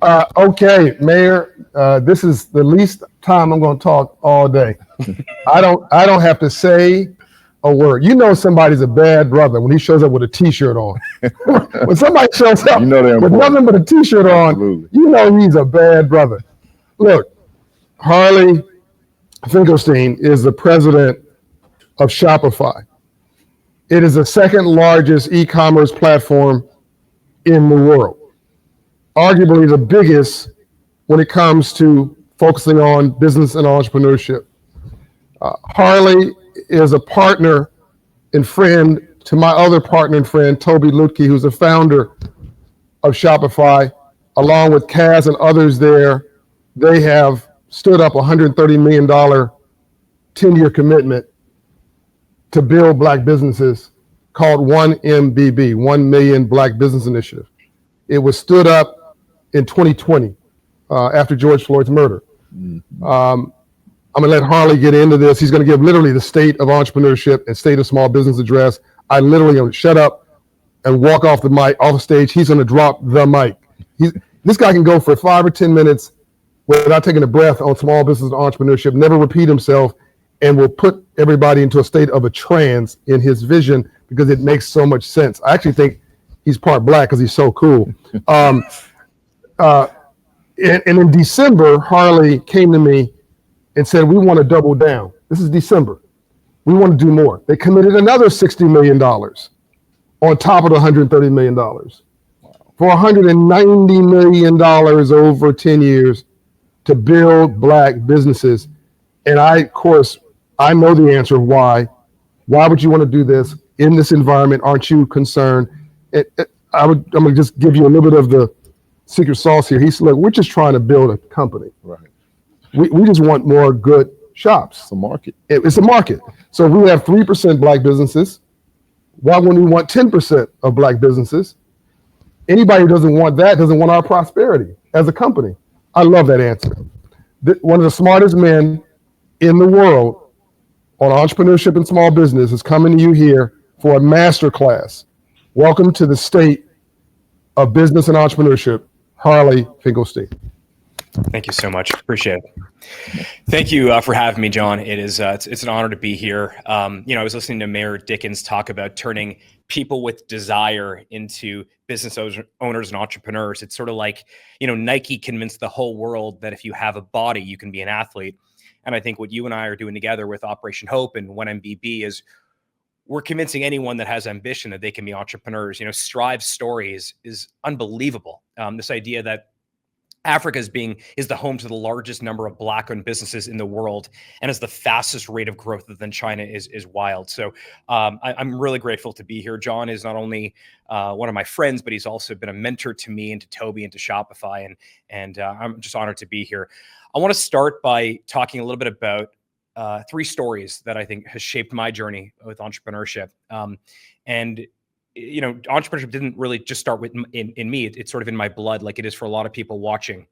Okay, Mayor, this is the least time I'm going to talk all day. I don't have to say a word. You know somebody's a bad brother when he shows up with a T-shirt on. When somebody shows up with nothing but a T-shirt on, you know he's a bad brother. Look, Harley Finkelstein is the president of Shopify. It is the second largest e-commerce platform in the world, arguably the biggest when it comes to focusing on business and entrepreneurship. Harley is a partner and friend to my other partner and friend, Toby Lutke, who's the founder of Shopify. Along with Kaz and others there, they have stood up a $130 million 10-year commitment to build Black businesses called 1MBB, 1 Million Black Business Initiative. It was stood up in 2020 after George Floyd's murder. I'm going to let Harley get into this. He's going to give literally the state of entrepreneurship and state of small business address. I literally going to shut up and walk off the mic, off the stage. He's going to drop the mic. This guy can go for 5 or 10 minutes without taking a breath on small business and entrepreneurship, never repeat himself, and will put everybody into a state of a trance in his vision because it makes so much sense. I actually think he's part Black because he's so cool. And in December, Harley came to me and said, we want to double down. This is December. We want to do more. They committed another $60 million on top of the $130 million for $190 million over 10 years to build Black businesses. And of course, I know the answer of why. Why would you want to do this in this environment? Aren't you concerned? I'm going to just give you a little bit of the secret sauce here. He said, look, we're just trying to build a company. Right. We just want more good shops. It's a market. It's a market. So we have 3% Black businesses. Why wouldn't we want 10% of Black businesses? Anybody who doesn't want that doesn't want our prosperity as a company. I love that answer. One of the smartest men in the world on entrepreneurship and small business is coming to you here for a master class. Welcome to the state of business and entrepreneurship, Harley Finkelstein. Thank you so much. Appreciate it. Thank you for having me, John. It is it's an honor to be here. I was listening to Mayor Dickens talk about turning people with desire into business owners and entrepreneurs. It's sort of like, Nike convinced the whole world that if you have a body, you can be an athlete. And I think what you and I are doing together with Operation Hope and 1MBB is we're convincing anyone that has ambition that they can be entrepreneurs. Strive's story is unbelievable. This idea that Africa is the home to the largest number of Black-owned businesses in the world and has the fastest rate of growth within China is wild. So I'm really grateful to be here. John is not only one of my friends, but he's also been a mentor to me and to Toby and to Shopify, and I'm just honored to be here. I want to start by talking a little bit about 3 stories that I think has shaped my journey with entrepreneurship. Entrepreneurship didn't really just start in me. It's sort of in my blood, like it is for a lot of people watching.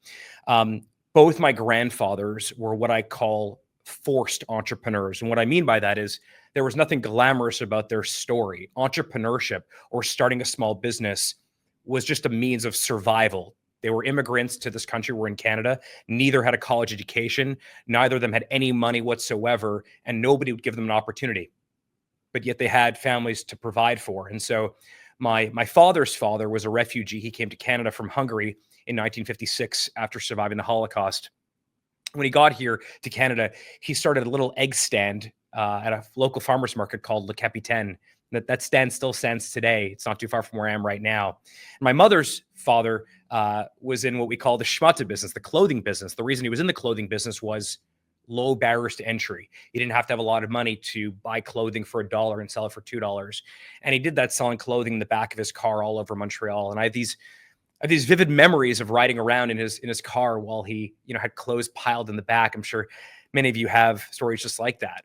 Both my grandfathers were what I call forced entrepreneurs. And what I mean by that is there was nothing glamorous about their story. Entrepreneurship or starting a small business was just a means of survival. They were immigrants to this country. We're in Canada. Neither had a college education. Neither of them had any money whatsoever, and nobody would give them an opportunity. But yet they had families to provide for. And so my father's father was a refugee. He came to Canada from Hungary in 1956 after surviving the Holocaust. When he got here to Canada, he started a little egg stand at a local farmer's market called Le Capitaine. That stand still stands today. It's not too far from where I am right now. And my mother's father was in what we call the schmata business, the clothing business. The reason he was in the clothing business was low barriers to entry. You didn't have to have a lot of money to buy clothing for $1 and sell it for $2. And he did that selling clothing in the back of his car all over Montreal. And I have these vivid memories of riding around in his car while he, had clothes piled in the back. I'm sure many of you have stories just like that.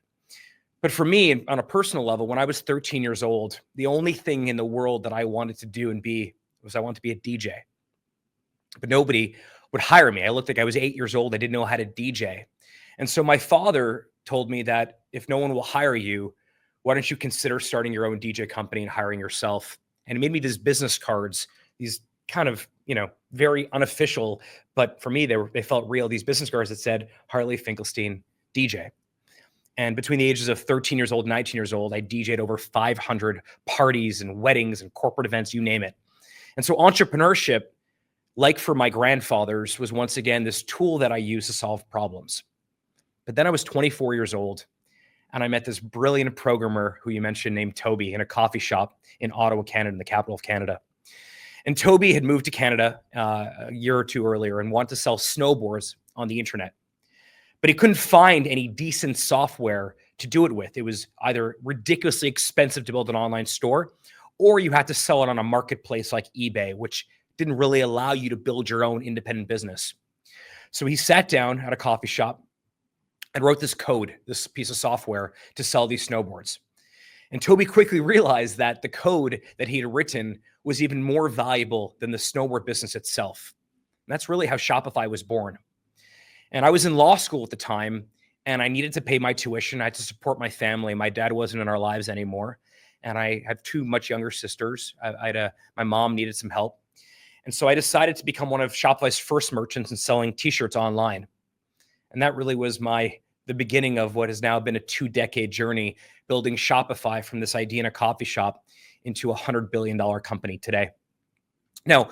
But for me, on a personal level, when I was 13 years old, the only thing in the world that I wanted to do and be was I wanted to be a DJ. But nobody would hire me. I looked like I was 8 years old. I didn't know how to DJ. And so my father told me that if no one will hire you, why don't you consider starting your own DJ company and hiring yourself? And he made me these business cards, these kind of, very unofficial, but for me, they felt real. These business cards that said Harley Finkelstein DJ. And between the ages of 13 years old and 19 years old, I DJ'd over 500 parties and weddings and corporate events, you name it. And so entrepreneurship, like for my grandfathers, was once again this tool that I use to solve problems. But then I was 24 years old and I met this brilliant programmer who you mentioned named Toby in a coffee shop in Ottawa, Canada, in the capital of Canada. And Toby had moved to Canada a year or two earlier and wanted to sell snowboards on the internet. But he couldn't find any decent software to do it with. It was either ridiculously expensive to build an online store, or you had to sell it on a marketplace like eBay, which didn't really allow you to build your own independent business. So he sat down at a coffee shop and wrote this code, this piece of software to sell these snowboards. And Toby quickly realized that the code that he had written was even more valuable than the snowboard business itself. And that's really how Shopify was born. And I was in law school at the time, and I needed to pay my tuition. I had to support my family. My dad wasn't in our lives anymore. And I had two much younger sisters. My mom needed some help. And so I decided to become one of Shopify's first merchants and selling t-shirts online. And that really was the beginning of what has now been a 2-decade journey, building Shopify from this idea in a coffee shop into a $100 billion company today. Now,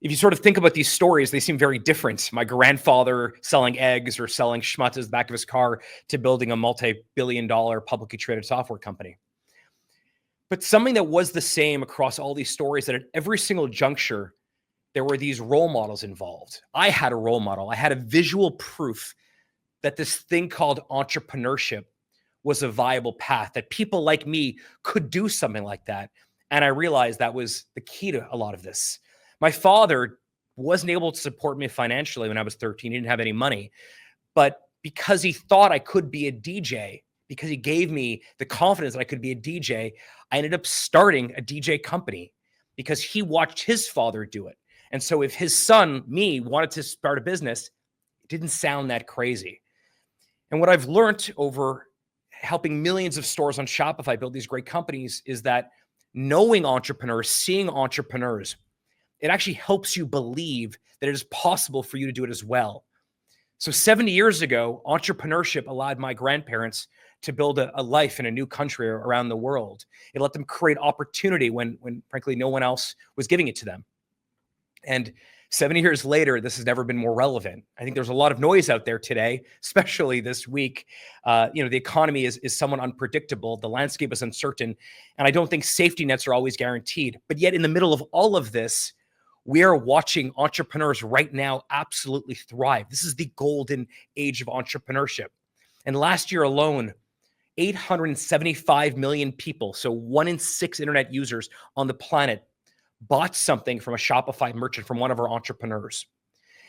if you sort of think about these stories, they seem very different. My grandfather selling eggs or selling schmutzes in the back of his car to building a multi-billion-dollar publicly traded software company. But something that was the same across all these stories, that at every single juncture, there were these role models involved. I had a role model. I had a visual proof that this thing called entrepreneurship was a viable path, that people like me could do something like that. And I realized that was the key to a lot of this. My father wasn't able to support me financially when I was 13. He didn't have any money. But because he thought I could be a DJ, because he gave me the confidence that I could be a DJ, I ended up starting a DJ company because he watched his father do it. And so if his son, me, wanted to start a business, it didn't sound that crazy. And what I've learned over helping millions of stores on Shopify build these great companies is that knowing entrepreneurs, seeing entrepreneurs, it actually helps you believe that it is possible for you to do it as well. So 70 years ago, entrepreneurship allowed my grandparents to build a life in a new country around the world. It let them create opportunity when frankly, no one else was giving it to them. And 70 years later, this has never been more relevant. I think there's a lot of noise out there today, especially this week. The economy is somewhat unpredictable. The landscape is uncertain. And I don't think safety nets are always guaranteed. But yet in the middle of all of this, we are watching entrepreneurs right now absolutely thrive. This is the golden age of entrepreneurship. And last year alone, 875 million people, so 1 in 6 internet users on the planet, bought something from a Shopify merchant, from one of our entrepreneurs.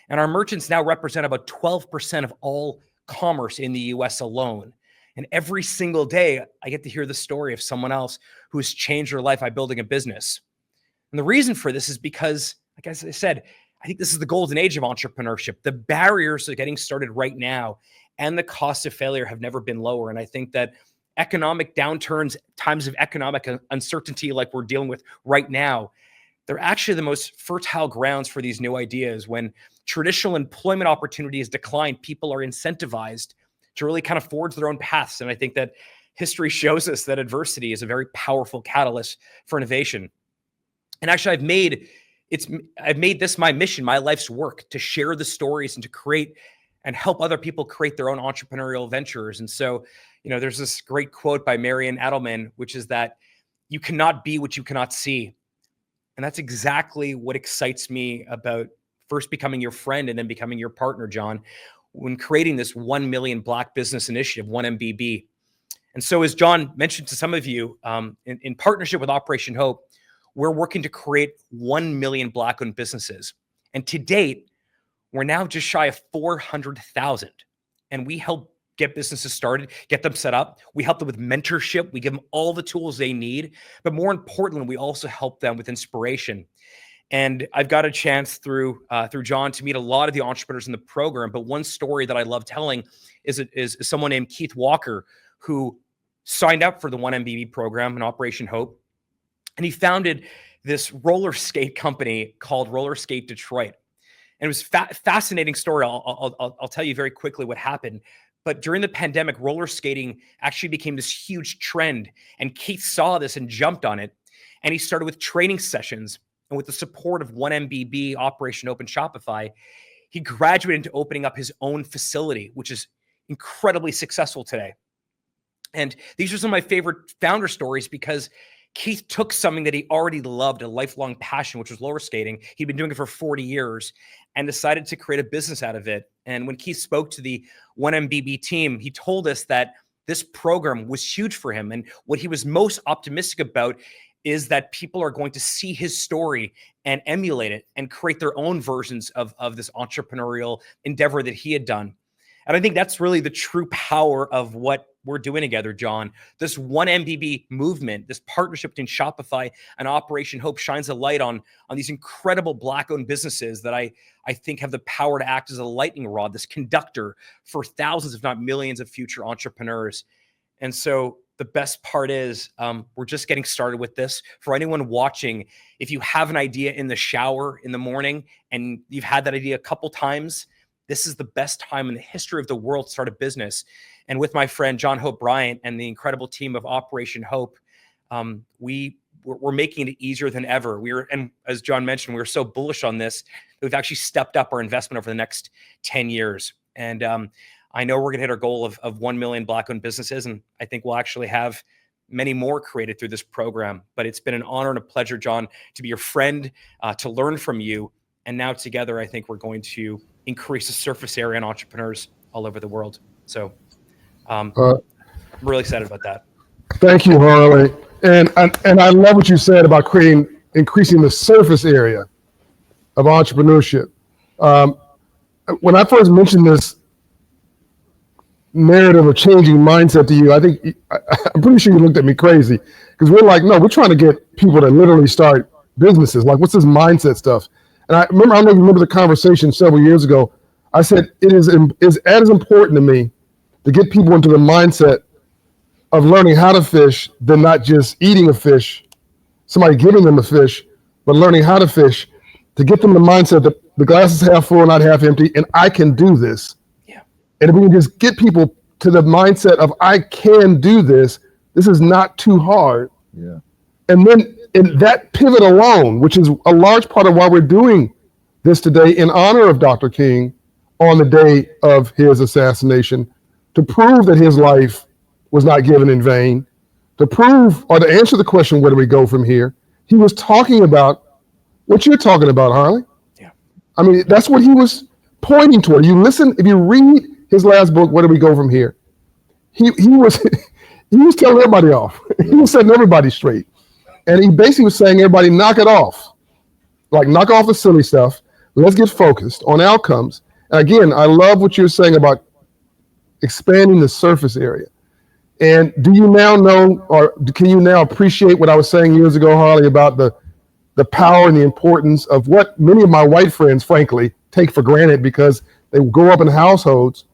And our merchants now represent about 12% of all commerce in the US alone. And every single day, I get to hear the story of someone else who has changed their life by building a business. And the reason for this is because, like I said, I think this is the golden age of entrepreneurship. The barriers to getting started right now and the cost of failure have never been lower. And I think that economic downturns, times of economic uncertainty like we're dealing with right now, they're actually the most fertile grounds for these new ideas. When traditional employment opportunities decline, people are incentivized to really kind of forge their own paths. And I think that history shows us that adversity is a very powerful catalyst for innovation. And actually, I've made this my mission, my life's work, to share the stories and to create and help other people create their own entrepreneurial ventures. And so, there's this great quote by Marian Edelman, which is that you cannot be what you cannot see. And that's exactly what excites me about first becoming your friend and then becoming your partner, John, when creating this 1 Million Black Business Initiative, 1MBB. And so, as John mentioned to some of you, in partnership with Operation Hope, we're working to create 1 million Black-owned businesses. And to date, we're now just shy of 400,000. And we help get businesses started, get them set up. We help them with mentorship. We give them all the tools they need. But more importantly, we also help them with inspiration. And I've got a chance through John to meet a lot of the entrepreneurs in the program. But one story that I love telling is someone named Keith Walker, who signed up for the 1MBB program in Operation Hope. And he founded this roller skate company called Roller Skate Detroit. And it was fascinating story. I'll tell you very quickly what happened. But during the pandemic, roller skating actually became this huge trend. And Keith saw this and jumped on it. And he started with training sessions. And with the support of 1MBB, Operation Open Shopify, he graduated into opening up his own facility, which is incredibly successful today. And these are some of my favorite founder stories because Keith took something that he already loved, a lifelong passion, which was roller skating. He'd been doing it for 40 years and decided to create a business out of it. And when Keith spoke to the 1MBB team, he told us that this program was huge for him. And what he was most optimistic about is that people are going to see his story and emulate it and create their own versions of this entrepreneurial endeavor that he had done. And I think that's really the true power of what we're doing together, John. This 1MBB movement, this partnership between Shopify and Operation Hope shines a light on these incredible Black-owned businesses that I think have the power to act as a lightning rod, this conductor for thousands, if not millions, of future entrepreneurs. And so the best part is we're just getting started with this. For anyone watching, if you have an idea in the shower in the morning and you've had that idea a couple times, this is the best time in the history of the world to start a business. And with my friend John Hope Bryant and the incredible team of Operation Hope, we're making it easier than ever. And as John mentioned, we're so bullish on this that we've actually stepped up our investment over the next 10 years. And I know we're going to hit our goal of 1 million Black-owned businesses, and I think we'll actually have many more created through this program. But it's been an honor and a pleasure, John, to be your friend, to learn from you. And now together, I think we're going to increase the surface area on entrepreneurs all over the world. So I'm really excited about that. Thank you, Harley. And I love what you said about increasing the surface area of entrepreneurship. When I first mentioned this narrative of changing mindset to you, I'm pretty sure you looked at me crazy because we're like, no, we're trying to get people to literally start businesses. Like, what's this mindset stuff? And I don't know if you remember the conversation several years ago. I said it is as important to me to get people into the mindset of learning how to fish than not just eating a fish, somebody giving them a fish, but learning how to fish, to get them the mindset that the glass is half full, not half empty, and I can do this. Yeah. And if we can just get people to the mindset of I can do this, this is not too hard. Yeah. And then in that pivot alone, which is a large part of why we're doing this today in honor of Dr. King on the day of his assassination, to prove that his life was not given in vain, to prove or to answer the question, where do we go from here? He was talking about what you're talking about, Harley. Yeah. I mean, that's what he was pointing toward. You listen, if you read his last book, Where Do We Go From Here? He was telling everybody off. He was setting everybody straight. And he basically was saying, everybody knock it off. Like, knock off the silly stuff. Let's get focused on outcomes. And again, I love what you're saying about expanding the surface area. And do you now know, or can you now appreciate what I was saying years ago, Harley, about the power and the importance of what many of my white friends, frankly, take for granted because they grow up in households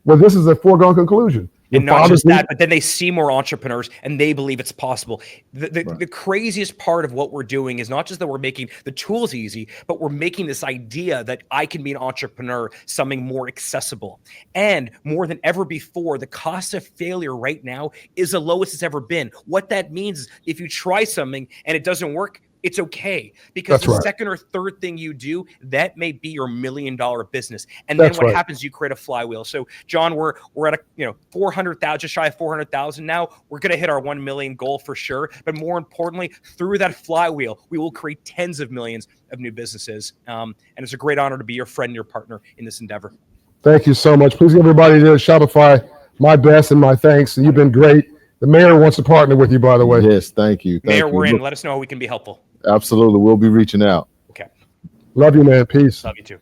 where this is a foregone conclusion. And not just that, but then they see more entrepreneurs and they believe it's possible. The craziest part of what we're doing is not just that we're making the tools easy, but we're making this idea that I can be an entrepreneur something more accessible. And more than ever before, the cost of failure right now is the lowest it's ever been. What that means is if you try something and it doesn't work, it's okay, because the second or third thing you do, that may be your $1 million business. And then what happens, you create a flywheel. So John, we're at a 400,000, just shy of 400,000 now. We're going to hit our 1 million goal for sure. But more importantly, through that flywheel, we will create tens of millions of new businesses. And it's a great honor to be your friend and your partner in this endeavor. Thank you so much. Please give everybody there at Shopify my best and my thanks. And you've been great. The mayor wants to partner with you, by the way. Yes, thank you. Mayor, we're in. Let us know how we can be helpful. Absolutely. We'll be reaching out. Okay. Love you, man. Peace. Love you too.